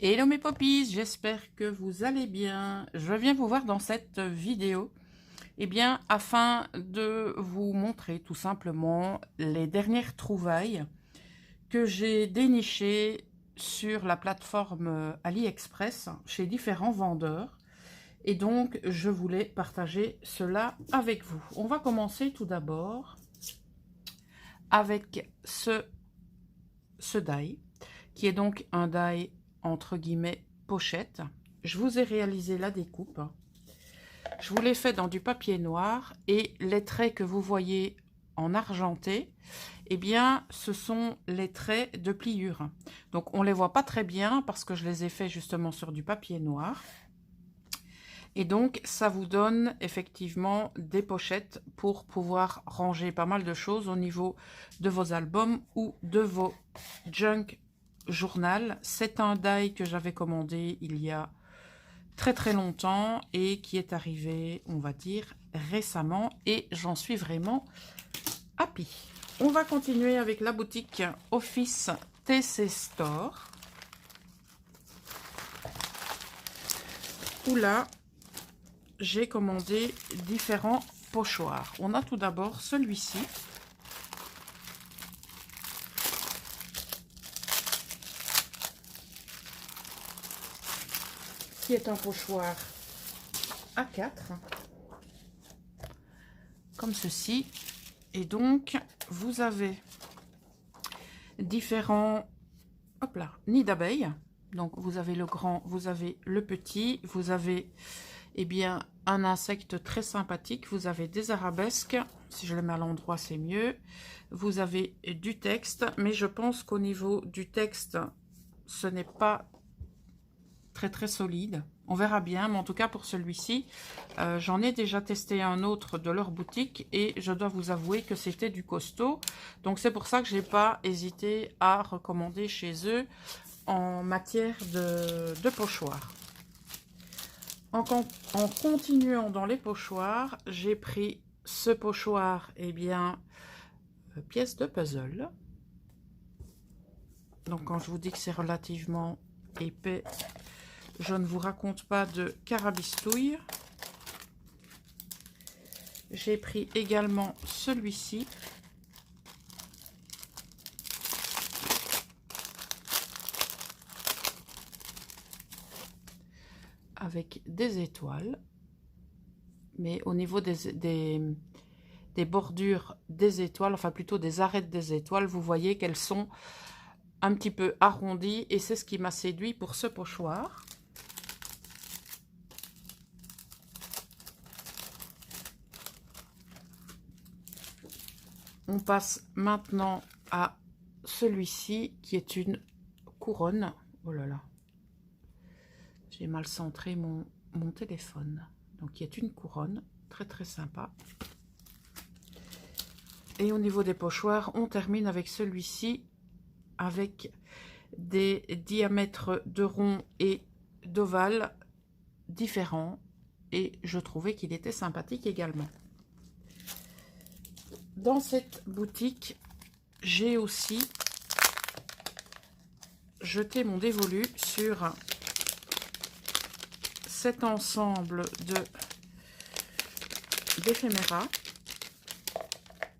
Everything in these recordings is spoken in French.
Hello mes poppies, j'espère que vous allez bien. Je viens vous voir dans cette vidéo, afin de vous montrer tout simplement les dernières trouvailles que j'ai dénichées sur la plateforme AliExpress chez différents vendeurs. Et donc, je voulais partager cela avec vous. On va commencer tout d'abord avec ce die, qui est donc un die entre guillemets pochette. Je vous ai réalisé la découpe. Je vous l'ai fait dans du papier noir et les traits que vous voyez en argenté, ce sont les traits de pliure. Donc on les voit pas très bien parce que je les ai fait justement sur du papier noir. Et donc ça vous donne effectivement des pochettes pour pouvoir ranger pas mal de choses au niveau de vos albums ou de vos junk journal. C'est un die que j'avais commandé il y a très longtemps et qui est arrivé, on va dire, récemment, et j'en suis vraiment happy. On va continuer avec la boutique Office TC Store, où là j'ai commandé différents pochoirs. On a tout d'abord celui-ci, qui est un pochoir A4, comme ceci. Et donc, vous avez différents nids d'abeilles. Donc, vous avez le grand, vous avez le petit, vous avez un insecte très sympathique, vous avez des arabesques. Si je le mets à l'endroit, c'est mieux. Vous avez du texte, mais je pense qu'au niveau du texte, ce n'est pas très solide. On verra bien, mais en tout cas pour celui-ci, j'en ai déjà testé un autre de leur boutique et je dois vous avouer que c'était du costaud. Donc c'est pour ça que j'ai pas hésité à recommander chez eux en matière de pochoirs. En continuant dans les pochoirs, j'ai pris ce pochoir, pièce de puzzle. Donc quand je vous dis que c'est relativement épais, je ne vous raconte pas de carabistouille. J'ai pris également celui-ci. Avec des étoiles. Mais au niveau des bordures des étoiles, enfin plutôt des arêtes des étoiles, vous voyez qu'elles sont un petit peu arrondies. Et c'est ce qui m'a séduit pour ce pochoir. On passe maintenant à celui-ci qui est une couronne. Oh là là, j'ai mal centré mon téléphone. Donc qui est une couronne très sympa. Et au niveau des pochoirs, on termine avec celui-ci avec des diamètres de rond et d'ovale différents. Et je trouvais qu'il était sympathique également. Dans cette boutique, j'ai aussi jeté mon dévolu sur cet ensemble d'éphéméras.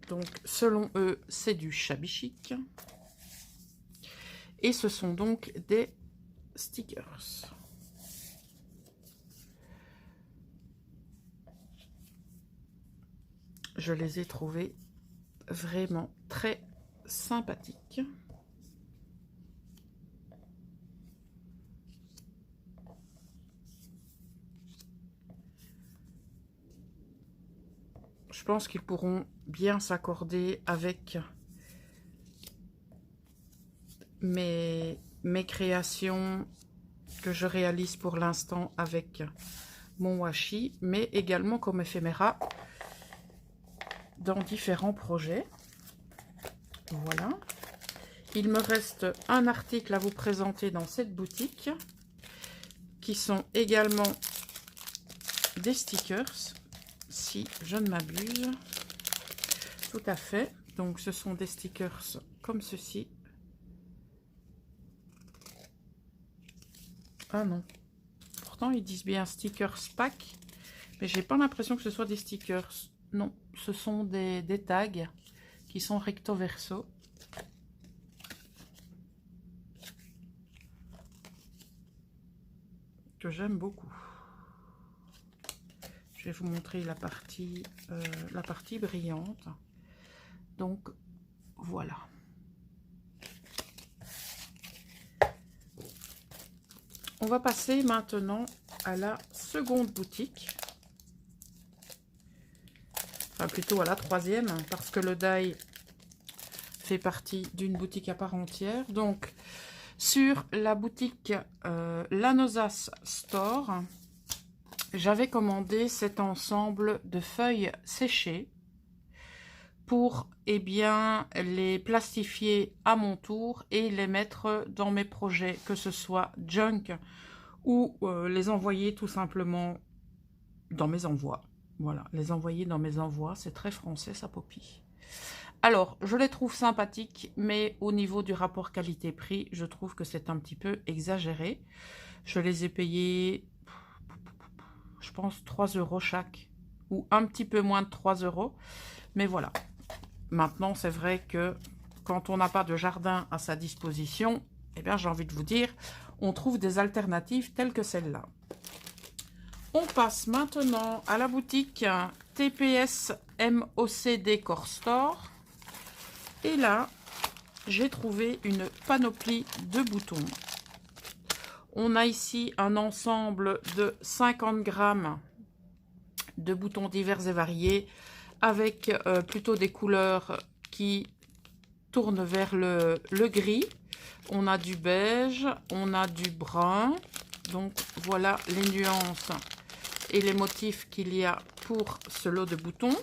Donc, selon eux, c'est du shabby chic. Et ce sont donc des stickers. Je les ai trouvés vraiment très sympathiques. Je pense qu'ils pourront bien s'accorder avec mes créations que je réalise pour l'instant avec mon washi, mais également comme éphéméra dans différents projets. Voilà. Il me reste un article à vous présenter dans cette boutique, qui sont également des stickers, si je ne m'abuse. Tout à fait. Donc ce sont des stickers comme ceci. Ah non. Pourtant, ils disent bien stickers pack. Mais j'ai pas l'impression que ce soit des stickers. Non, ce sont des tags qui sont recto verso. Que j'aime beaucoup. Je vais vous montrer la partie brillante. Donc, voilà. On va passer maintenant à la seconde boutique. Enfin, plutôt à la troisième, parce que le die fait partie d'une boutique à part entière. Donc, sur la boutique Lanosas Store, j'avais commandé cet ensemble de feuilles séchées pour bien les plastifier à mon tour et les mettre dans mes projets, que ce soit junk ou les envoyer tout simplement dans mes envois. Voilà, les envoyer dans mes envois, c'est très français, ça, Poppy. Alors, je les trouve sympathiques, mais au niveau du rapport qualité-prix, je trouve que c'est un petit peu exagéré. Je les ai payés, je pense, 3 € chaque, ou un petit peu moins de 3 €. Mais voilà. Maintenant, c'est vrai que quand on n'a pas de jardin à sa disposition, eh bien, j'ai envie de vous dire, on trouve des alternatives telles que celle-là. On passe maintenant à la boutique TPS MOC Decor Store. Et là, j'ai trouvé une panoplie de boutons. On a ici un ensemble de 50 grammes de boutons divers et variés, avec plutôt des couleurs qui tournent vers le gris. On a du beige, on a du brun. Donc voilà les nuances et les motifs qu'il y a pour ce lot de boutons.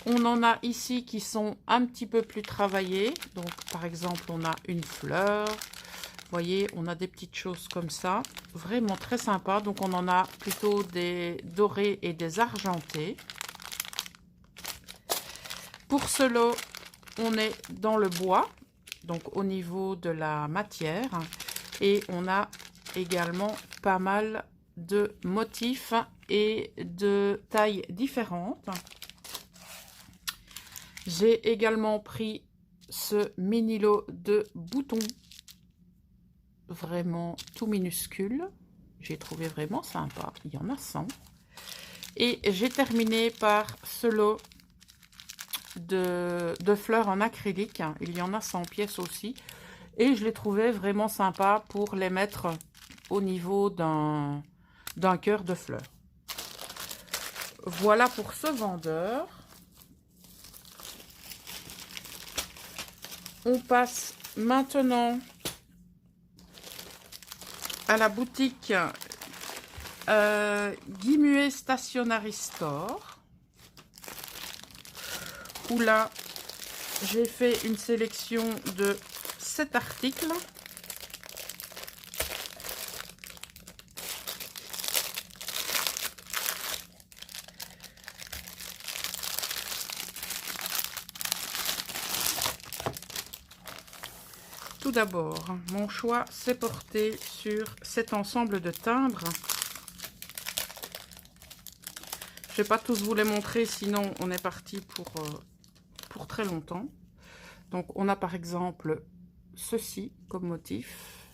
On en a ici qui sont un petit peu plus travaillés. Donc par exemple, on a une fleur. Vous voyez, on a des petites choses comme ça. Vraiment très sympa. Donc on en a plutôt des dorés et des argentés. Pour ce lot, on est dans le bois, donc au niveau de la matière. Et on a également pas mal de motifs et de tailles différentes. J'ai également pris ce mini lot de boutons, vraiment tout minuscule. J'ai trouvé vraiment sympa, il y en a 100. Et j'ai terminé par ce lot de fleurs en acrylique. Il y en a 100 pièces aussi. Et je les trouvais vraiment sympa pour les mettre au niveau d'un cœur de fleurs. Voilà pour ce vendeur. On passe maintenant à la boutique Guimuet Stationery Store, où là j'ai fait une sélection de 7 articles. Tout d'abord, mon choix s'est porté sur cet ensemble de timbres. Je ne vais pas tous vous les montrer, sinon on est parti pour très longtemps. Donc on a par exemple ceci comme motif.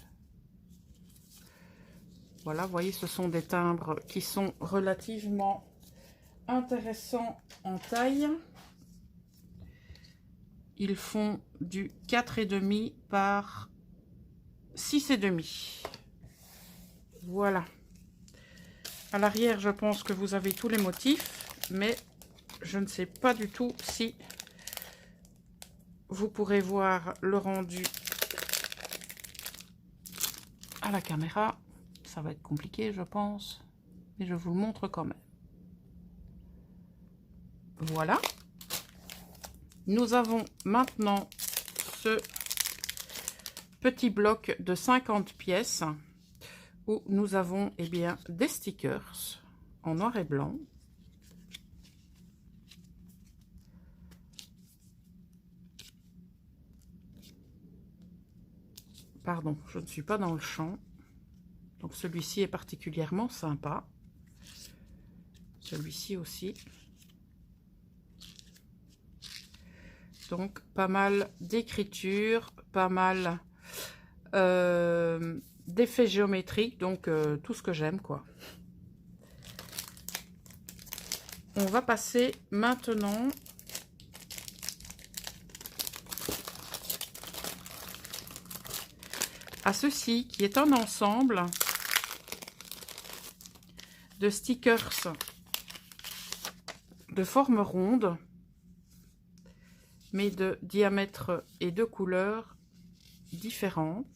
Voilà, vous voyez, ce sont des timbres qui sont relativement intéressants en taille. Ils font du 4,5 par 6,5. Voilà. À l'arrière, je pense que vous avez tous les motifs, mais je ne sais pas du tout si vous pourrez voir le rendu à la caméra. Ça va être compliqué, je pense, mais je vous le montre quand même. Voilà. Nous avons maintenant ce petit bloc de 50 pièces où nous avons bien des stickers en noir et blanc. Pardon, je ne suis pas dans le champ. Donc celui-ci est particulièrement sympa. Celui-ci aussi. Donc pas mal d'écriture, pas mal d'effets géométriques, donc tout ce que j'aime quoi. On va passer maintenant à ceci qui est un ensemble de stickers de forme ronde mais de diamètre et de couleurs différentes.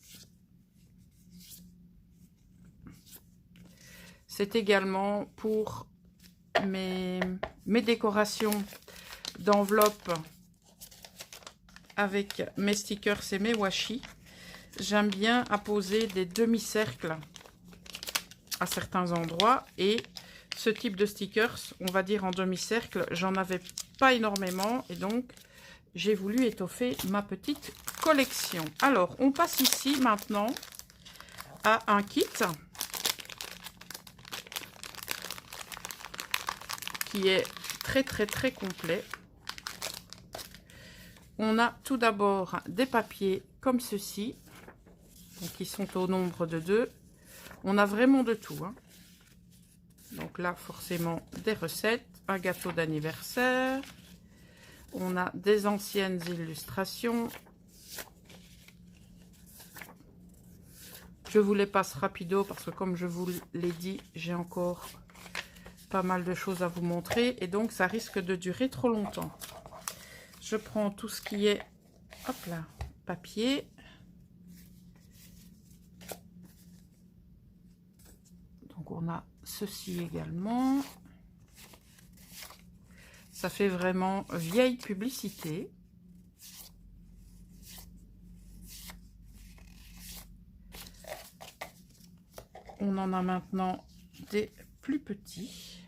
C'est également pour mes décorations d'enveloppes avec mes stickers et mes washi. J'aime bien apposer des demi-cercles à certains endroits et ce type de stickers, on va dire en demi-cercle, j'en avais pas énormément et donc j'ai voulu étoffer ma petite collection. Alors, on passe ici maintenant à un kit qui est très complet. On a tout d'abord des papiers comme ceci, donc qui sont au nombre de 2. On a vraiment de tout, hein. Donc là, forcément, des recettes, un gâteau d'anniversaire. On a des anciennes illustrations. Je vous les passe rapido parce que comme je vous l'ai dit, j'ai encore pas mal de choses à vous montrer. Et donc, ça risque de durer trop longtemps. Je prends tout ce qui est, hop là, papier. Donc, on a ceci également. Ça fait vraiment vieille publicité. On en a maintenant des plus petits.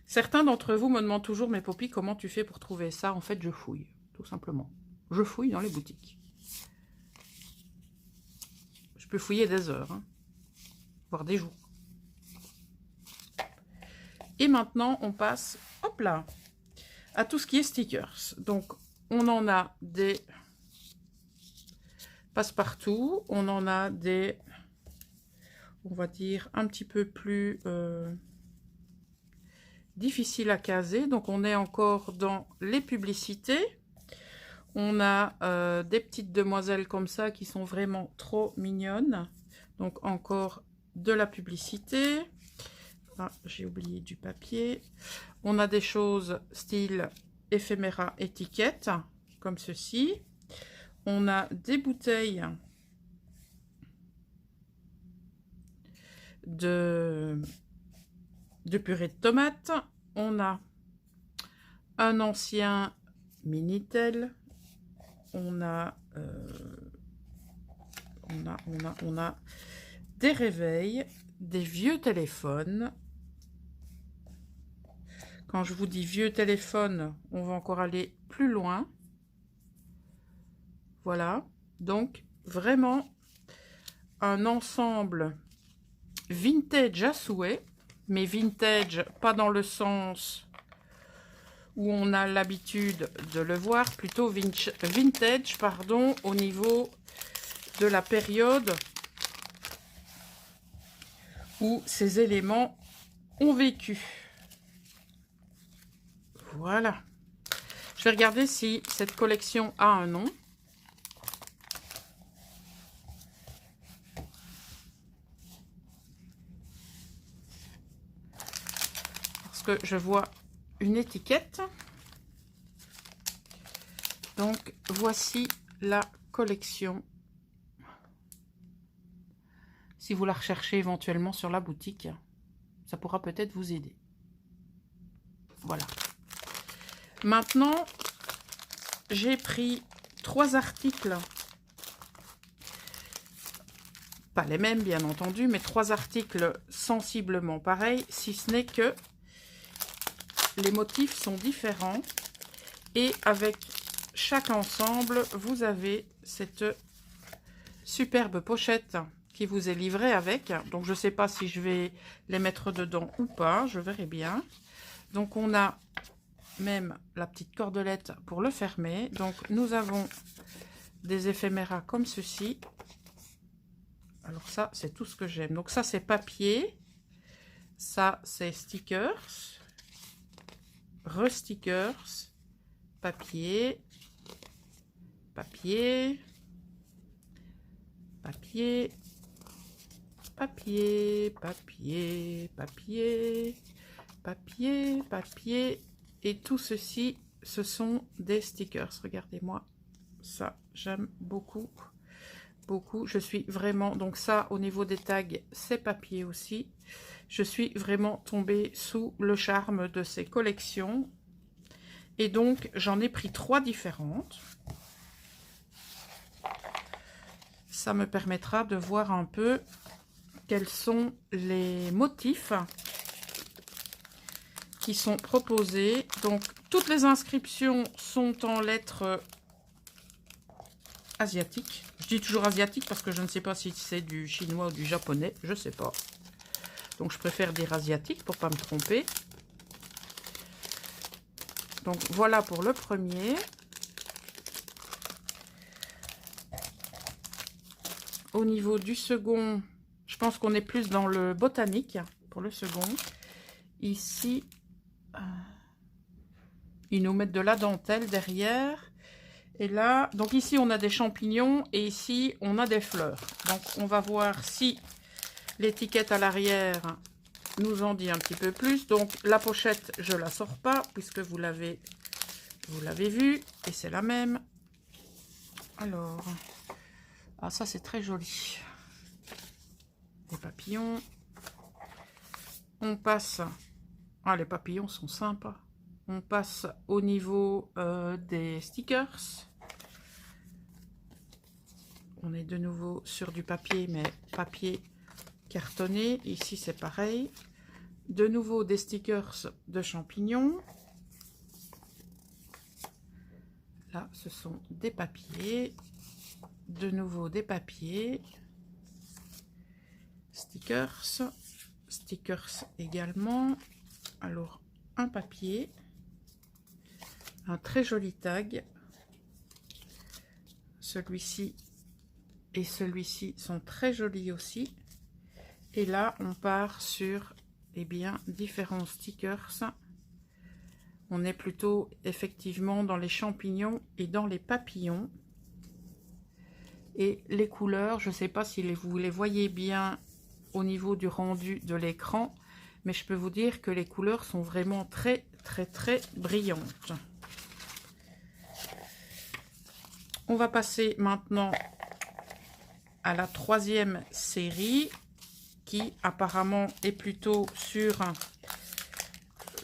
Certains d'entre vous me demandent toujours, mais Poppy, comment tu fais pour trouver ça? En fait, je fouille, tout simplement. Je fouille dans les boutiques. Je peux fouiller des heures, hein, voire des jours. Et maintenant, on passe, hop là, à tout ce qui est stickers. Donc, on en a des passe-partout, on en a des, on va dire, un petit peu plus difficiles à caser. Donc, on est encore dans les publicités. On a des petites demoiselles comme ça qui sont vraiment trop mignonnes. Donc, encore de la publicité. Ah, j'ai oublié du papier. On a des choses style éphéméra étiquette, comme ceci. On a des bouteilles de purée de tomates. On a un ancien Minitel. On a des réveils, des vieux téléphones. Quand je vous dis vieux téléphone, on va encore aller plus loin. Voilà, donc vraiment un ensemble vintage à souhait, mais vintage pas dans le sens où on a l'habitude de le voir, plutôt vintage, pardon, au niveau de la période où ces éléments ont vécu. Voilà. Je vais regarder si cette collection a un nom. Parce que je vois une étiquette. Donc, voici la collection. Si vous la recherchez éventuellement sur la boutique, ça pourra peut-être vous aider. Voilà. Maintenant, j'ai pris 3 articles. Pas les mêmes, bien entendu, mais 3 articles sensiblement pareils, si ce n'est que les motifs sont différents. Et avec chaque ensemble, vous avez cette superbe pochette qui vous est livrée avec. Donc, je ne sais pas si je vais les mettre dedans ou pas. Je verrai bien. Donc, on a même la petite cordelette pour le fermer. Donc, nous avons des éphéméras comme ceci. Alors ça, c'est tout ce que j'aime. Donc ça, c'est papier. Ça, c'est stickers. Re-stickers. Papier. Papier. Papier. Papier. Papier. Papier. Papier. Papier. Et tout ceci, ce sont des stickers. Regardez-moi ça. J'aime beaucoup. Beaucoup. Je suis vraiment, donc ça au niveau des tags, c'est papier aussi. Je suis vraiment tombée sous le charme de ces collections. Et donc, j'en ai pris 3 différentes. Ça me permettra de voir un peu quels sont les motifs qui sont proposés. Donc, toutes les inscriptions sont en lettres asiatiques. Je dis toujours asiatique parce que je ne sais pas si c'est du chinois ou du japonais. Je ne sais pas. Donc, je préfère dire asiatique pour ne pas me tromper. Donc, voilà pour le premier. Au niveau du second, je pense qu'on est plus dans le botanique pour le second. Ici, ils nous mettent de la dentelle derrière. Et là, donc ici, on a des champignons et ici, on a des fleurs. Donc, on va voir si l'étiquette à l'arrière nous en dit un petit peu plus. Donc, la pochette, je ne la sors pas puisque vous l'avez vu et c'est la même. Alors, ah, ça, c'est très joli. Des papillons. On passe... Ah, les papillons sont sympas. On passe au niveau des stickers. On est de nouveau sur du papier, mais papier cartonné. Ici, c'est pareil. De nouveau des stickers de champignons. Là, ce sont des papiers. De nouveau des papiers. Stickers. Stickers également. Alors, un papier. Un très joli tag. Celui-ci et celui-ci sont très jolis aussi. Et là, on part sur, eh bien, différents stickers. On est plutôt effectivement dans les champignons et dans les papillons. Et les couleurs, je ne sais pas si vous les voyez bien au niveau du rendu de l'écran, mais je peux vous dire que les couleurs sont vraiment très, très, très brillantes. On va passer maintenant à la troisième série qui apparemment est plutôt sur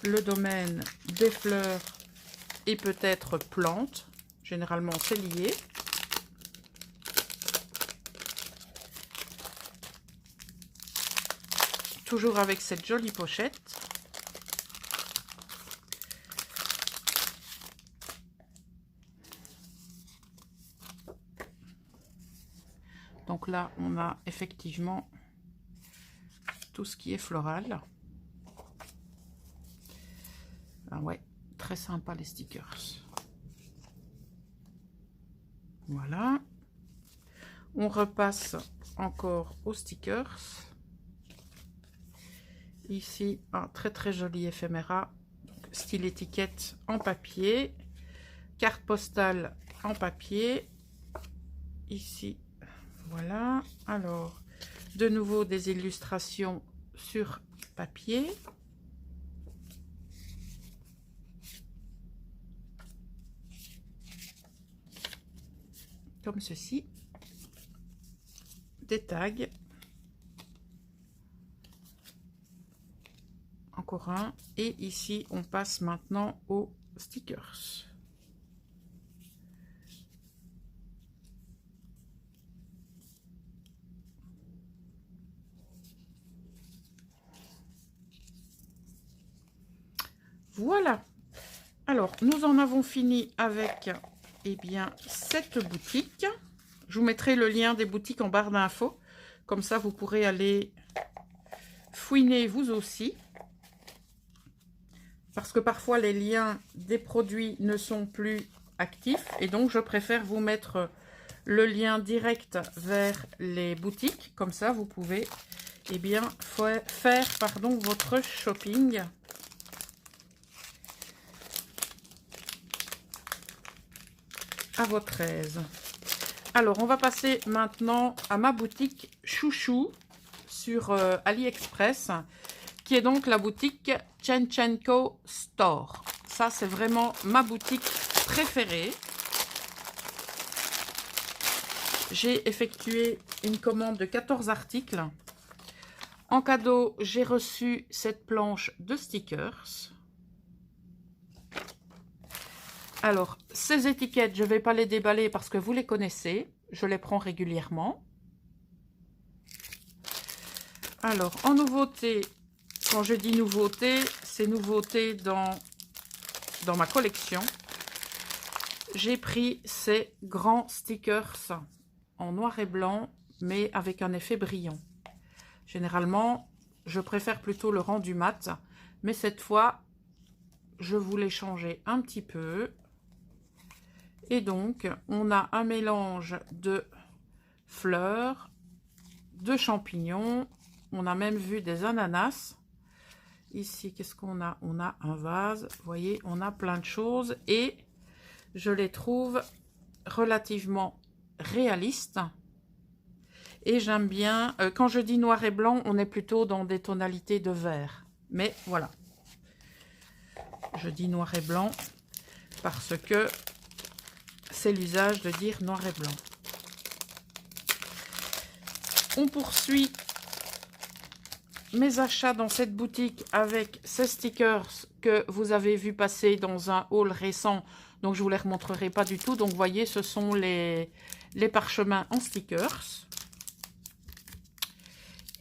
le domaine des fleurs et peut-être plantes. Généralement, c'est lié. Toujours avec cette jolie pochette. Donc là, on a effectivement tout ce qui est floral. Ah ouais, très sympa les stickers. Voilà. On repasse encore aux stickers. Ici, un très très joli éphéméra, style étiquette en papier. Carte postale en papier. Ici, voilà. Alors, de nouveau des illustrations sur papier. Comme ceci. Des tags. Encore un. Et ici, on passe maintenant aux stickers. Voilà. Alors, nous en avons fini avec, eh bien, cette boutique. Je vous mettrai le lien des boutiques en barre d'infos. Comme ça, vous pourrez aller fouiner vous aussi. Parce que parfois, les liens des produits ne sont plus actifs. Et donc, je préfère vous mettre le lien direct vers les boutiques. Comme ça, vous pouvez, eh bien, faire votre shopping. À votre aise. Alors, on va passer maintenant à ma boutique chouchou sur AliExpress, qui est donc la boutique Chenchenko Store. Ça, c'est vraiment ma boutique préférée. J'ai effectué une commande de 14 articles. En cadeau, j'ai reçu cette planche de stickers. Alors, ces étiquettes, je ne vais pas les déballer parce que vous les connaissez. Je les prends régulièrement. Alors, en nouveauté, quand je dis nouveauté, c'est nouveauté dans ma collection. J'ai pris ces grands stickers en noir et blanc, mais avec un effet brillant. Généralement, je préfère plutôt le rendu mat, mais cette fois, je voulais changer un petit peu. Et donc, on a un mélange de fleurs, de champignons. On a même vu des ananas. Ici, qu'est-ce qu'on a? On a un vase. Vous voyez, on a plein de choses. Et je les trouve relativement réalistes. Et j'aime bien... quand je dis noir et blanc, on est plutôt dans des tonalités de vert. Mais voilà. Je dis noir et blanc parce que... c'est l'usage de dire noir et blanc. On poursuit mes achats dans cette boutique avec ces stickers que vous avez vu passer dans un haul récent. Donc, je ne vous les remontrerai pas du tout. Donc, vous voyez, ce sont les parchemins en stickers.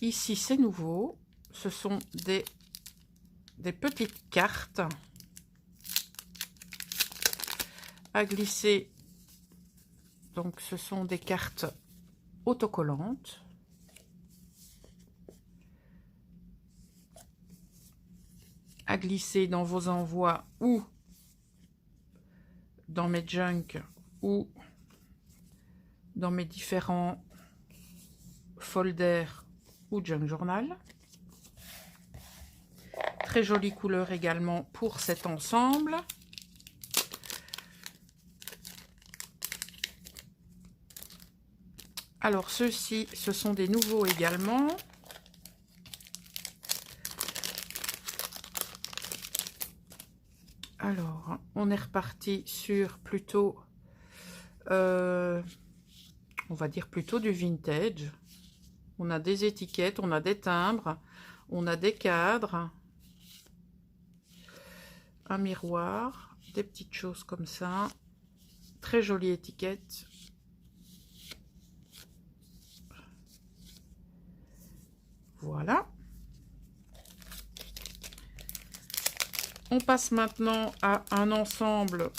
Ici, c'est nouveau. Ce sont des petites cartes à glisser. Donc, ce sont des cartes autocollantes. À glisser dans vos envois ou dans mes junk ou dans mes différents folders ou junk journal. Très jolie couleur également pour cet ensemble. Alors, ceux-ci, ce sont des nouveaux également. Alors, on est reparti sur plutôt, on va dire plutôt du vintage. On a des étiquettes, on a des timbres, on a des cadres, un miroir, des petites choses comme ça. Très jolie étiquette. Voilà. On passe maintenant à un ensemble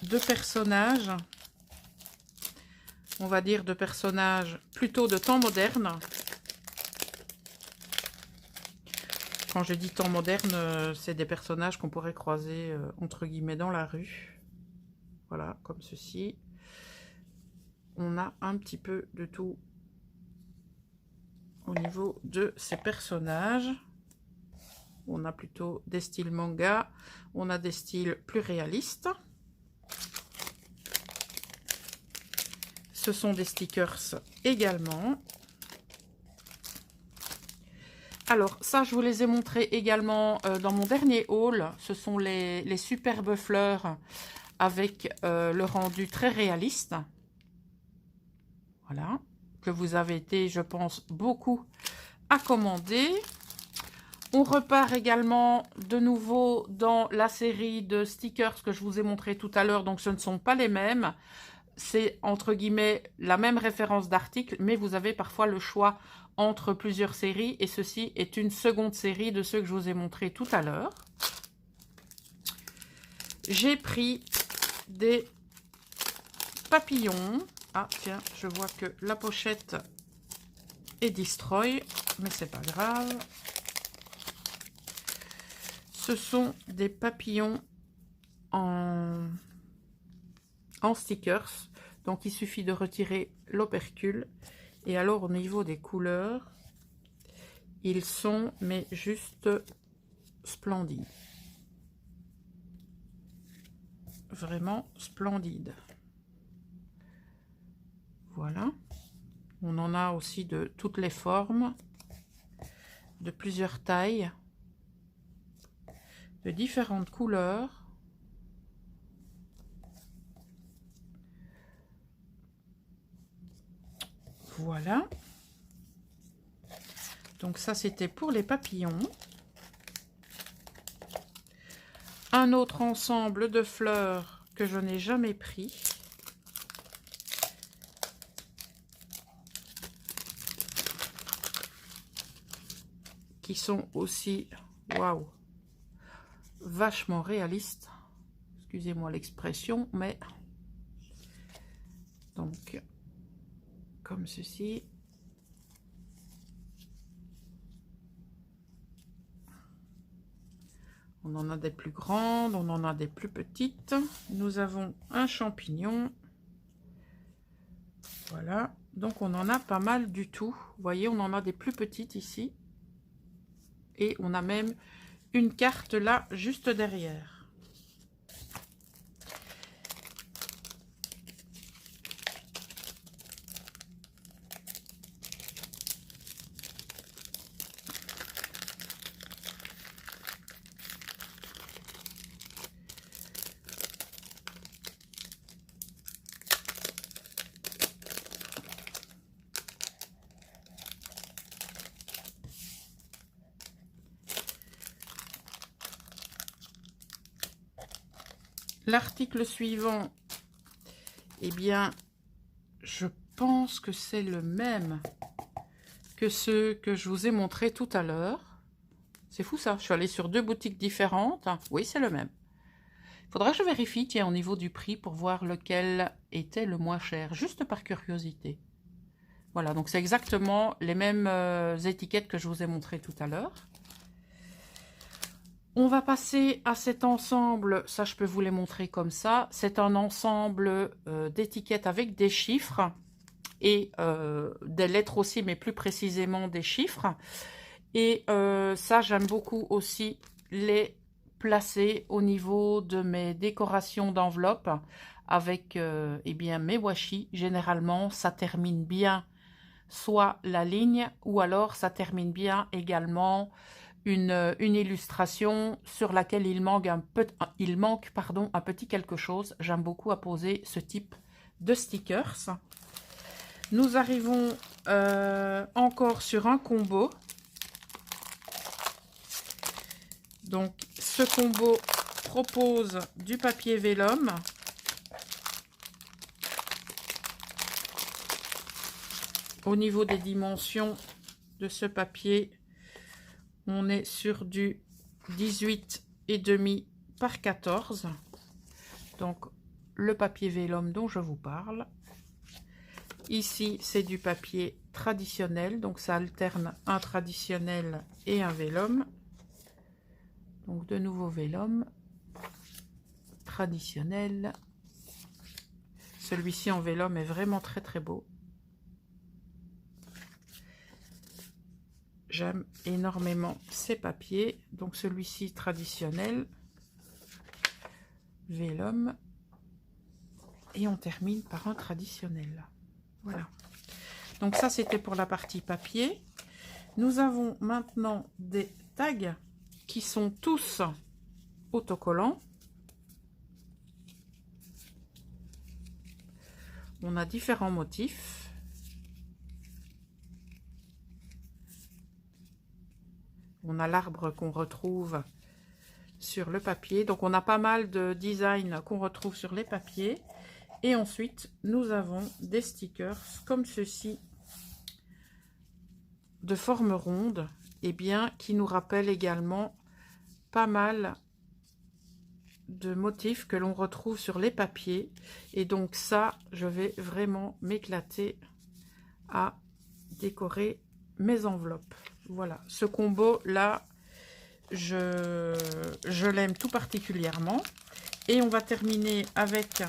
de personnages. On va dire de personnages plutôt de temps moderne. Quand je dis temps moderne, c'est des personnages qu'on pourrait croiser entre guillemets dans la rue. Voilà, comme ceci. On a un petit peu de tout au niveau de ces personnages. On a plutôt des styles manga, on a des styles plus réalistes. Ce sont des stickers également. Alors ça, je vous les ai montrés également dans mon dernier haul. Ce sont les superbes fleurs avec le rendu très réaliste. Voilà, que vous avez été, je pense, beaucoup à commander. On repart également de nouveau dans la série de stickers que je vous ai montré tout à l'heure. Donc, ce ne sont pas les mêmes. C'est, entre guillemets, la même référence d'article, mais vous avez parfois le choix entre plusieurs séries et ceci est une seconde série de ceux que je vous ai montré tout à l'heure. J'ai pris des papillons. Ah tiens, je vois que la pochette est destroy, mais c'est pas grave. Ce sont des papillons en stickers. Donc il suffit de retirer l'opercule. Et alors au niveau des couleurs, ils sont mais juste splendides. Vraiment splendides. Voilà. On en a aussi de toutes les formes, de plusieurs tailles, de différentes couleurs. Voilà. Donc ça, c'était pour les papillons. Un autre ensemble de fleurs que je n'ai jamais pris. Qui sont aussi, waouh, vachement réalistes. Excusez-moi l'expression, mais donc comme ceci. On en a des plus grandes, on en a des plus petites. Nous avons un champignon. Voilà, donc on en a pas mal du tout. Vous voyez, on en a des plus petites ici. Et on a même une carte là, juste derrière. L'article suivant, eh bien, je pense que c'est le même que ceux que je vous ai montré tout à l'heure. C'est fou ça, je suis allée sur deux boutiques différentes. Oui, c'est le même. Il faudra que je vérifie, tiens, au niveau du prix pour voir lequel était le moins cher, juste par curiosité. Voilà, donc c'est exactement les mêmes étiquettes que je vous ai montré tout à l'heure. On va passer à cet ensemble, ça je peux vous les montrer comme ça. C'est un ensemble d'étiquettes avec des chiffres et des lettres aussi, mais plus précisément des chiffres. Et ça, j'aime beaucoup aussi les placer au niveau de mes décorations d'enveloppe avec eh bien, mes washi. Généralement, ça termine bien soit la ligne ou alors ça termine bien également une illustration sur laquelle il manque un petit quelque chose. J'aime beaucoup apposer ce type de stickers. Nous arrivons encore sur un combo. Donc ce combo propose du papier vélum. Au niveau des dimensions de ce papier, on est sur du 18,5 par 14. Donc le papier vélum dont je vous parle. Ici, c'est du papier traditionnel, donc ça alterne un traditionnel et un vélum. Donc de nouveau vélum, traditionnel. Celui-ci en vélum est vraiment très très beau. J'aime énormément ces papiers. Donc celui-ci traditionnel, vélum. Et on termine par un traditionnel. Voilà. Donc ça, c'était pour la partie papier. Nous avons maintenant des tags qui sont tous autocollants. On a différents motifs. On a l'arbre qu'on retrouve sur le papier. Donc on a pas mal de designs qu'on retrouve sur les papiers. Et ensuite, nous avons des stickers comme ceci de forme ronde, et bien, qui nous rappelle également pas mal de motifs que l'on retrouve sur les papiers. Et donc ça, je vais vraiment m'éclater à décorer mes enveloppes. Voilà, ce combo là, je l'aime tout particulièrement. Et on va terminer avec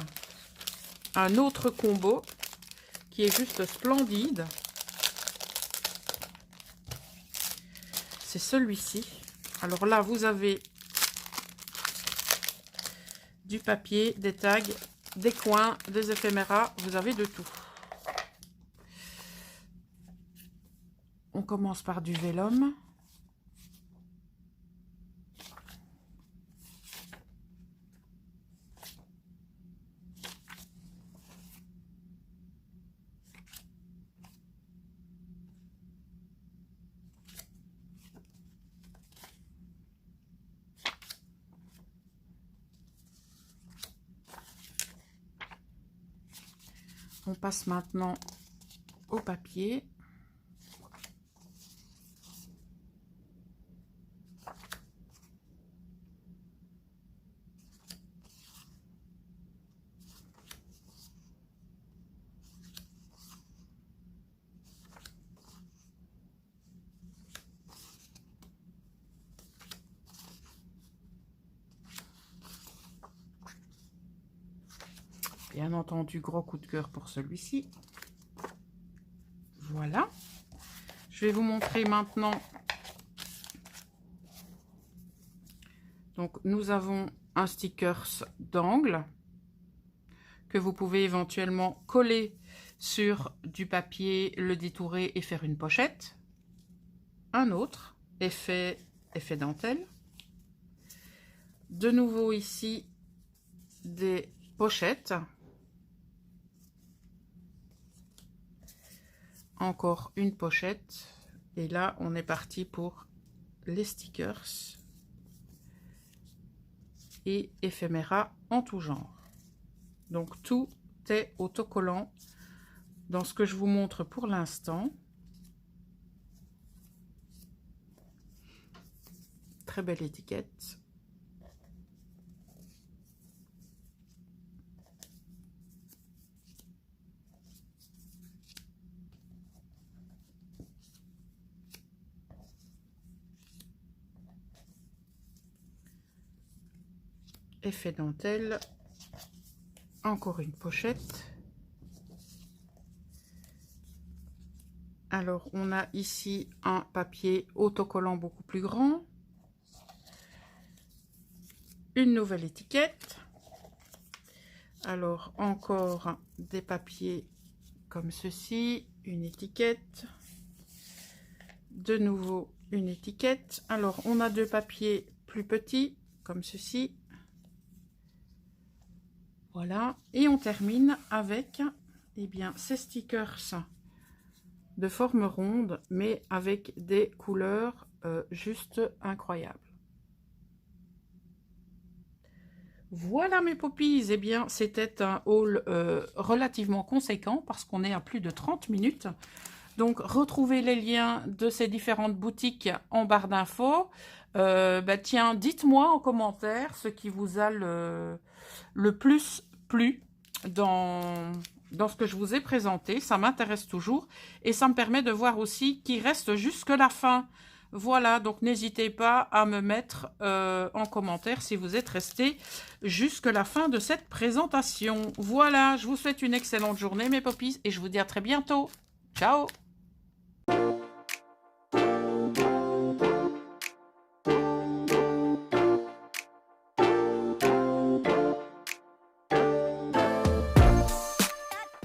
un autre combo qui est juste splendide. C'est celui-ci. Alors là, vous avez du papier, des tags, des coins, des éphéméras, vous avez de tout. On commence par du vélum. On passe maintenant au papier. Bien entendu, gros coup de cœur pour celui-ci. Voilà. Je vais vous montrer maintenant. Donc, nous avons un sticker d'angle que vous pouvez éventuellement coller sur du papier, le détourer et faire une pochette. Un autre, effet dentelle. De nouveau ici, des pochettes. Encore une pochette. Et là, on est parti pour les stickers et éphéméras en tout genre. Donc, tout est autocollant dans ce que je vous montre pour l'instant. Très belle étiquette. Effet dentelle, encore une pochette. Alors on a ici un papier autocollant beaucoup plus grand, une nouvelle étiquette. Alors encore des papiers comme ceci, une étiquette, de nouveau une étiquette. Alors on a deux papiers plus petits comme ceci. Voilà, et on termine avec ces stickers de forme ronde, mais avec des couleurs juste incroyables. Voilà mes poppies, c'était un haul relativement conséquent parce qu'on est à plus de 30 minutes. Donc retrouvez les liens de ces différentes boutiques en barre d'infos. Tiens, dites-moi en commentaire ce qui vous a le plus plu dans ce que je vous ai présenté. Ça m'intéresse toujours et ça me permet de voir aussi qui reste jusque la fin. Voilà, donc n'hésitez pas à me mettre en commentaire si vous êtes resté jusque la fin de cette présentation. Voilà, je vous souhaite une excellente journée mes poppies et je vous dis à très bientôt. Ciao!